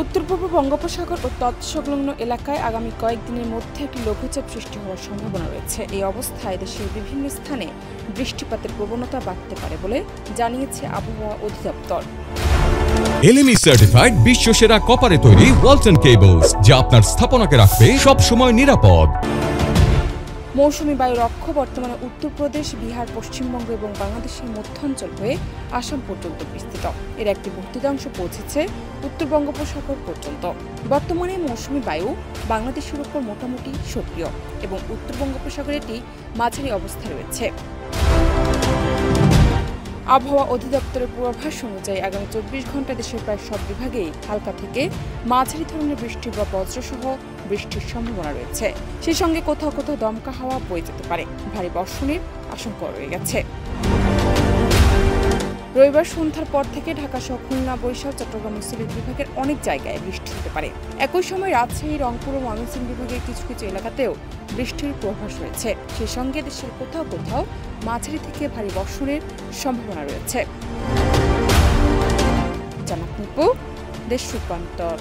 উত্তর পূর্ব বঙ্গোপসাগর ও তৎসংলগ্ন এলাকায় আগামী কয়েকদিনের মধ্যে একটি লঘুচাপ সৃষ্টি হওয়ার সম্ভাবনা রয়েছে। এই অবস্থায় দেশের বিভিন্ন স্থানে বৃষ্টিপাতের প্রবণতা বাড়তে পারে বলে জানিয়েছে আবহাওয়া অধিদপ্তর। LME সার্টিফাইড বিশ্বসেরা কপারে তৈরি ওয়ালটন কেবলস, যা আপনার স্থাপনাকে রাখবে সব সময় নিরাপদ। মৌসুমী বায়ুর অক্ষ বর্তমানে উত্তরপ্রদেশ, বিহার, পশ্চিমবঙ্গ এবং বাংলাদেশের মধ্যাঞ্চল হয়ে আসাম পর্যন্ত বিস্তৃত। এর একটি বর্ধিতাংশ পৌঁছেছে উত্তর বঙ্গোপসাগর পর্যন্ত। বর্তমানে মৌসুমী বায়ু বাংলাদেশের উপর মোটামুটি সক্রিয় এবং উত্তর বঙ্গোপসাগরে এটি মাঝারি অবস্থায় রয়েছে। আবহাওয়া অধিদপ্তরের পূর্বাভাস অনুযায়ী আগামী 24 ঘন্টায় দেশের প্রায় সব বিভাগেই হালকা থেকে মাঝারি ধরনের বৃষ্টি বা বজ্রসহ বৃষ্টির সম্ভাবনা রয়েছে। সেই সঙ্গে কোথাও কোথাও দমকা হাওয়া বয়ে যেতে পারে। ভারী বর্ষণের আশঙ্কা রয়ে গেছে। রবিবার সন্ধ্যার পর থেকে ঢাকা সহ খুলনা, বরিশাল, চট্টগ্রাম, সিলেট বিভাগের অনেক জায়গায় বৃষ্টি হতে পারে। একই সময় রাজশাহী, রংপুর ও ময়মনসিংহ বিভাগের কিছু কিছু এলাকাতেও বৃষ্টির পূর্বাভাস রয়েছে। সেই সঙ্গে দেশের কোথাও কোথাও মাঝারি থেকে ভারী বর্ষণের সম্ভাবনা রয়েছে। জানাত নিপু, দেশ রূপান্তর।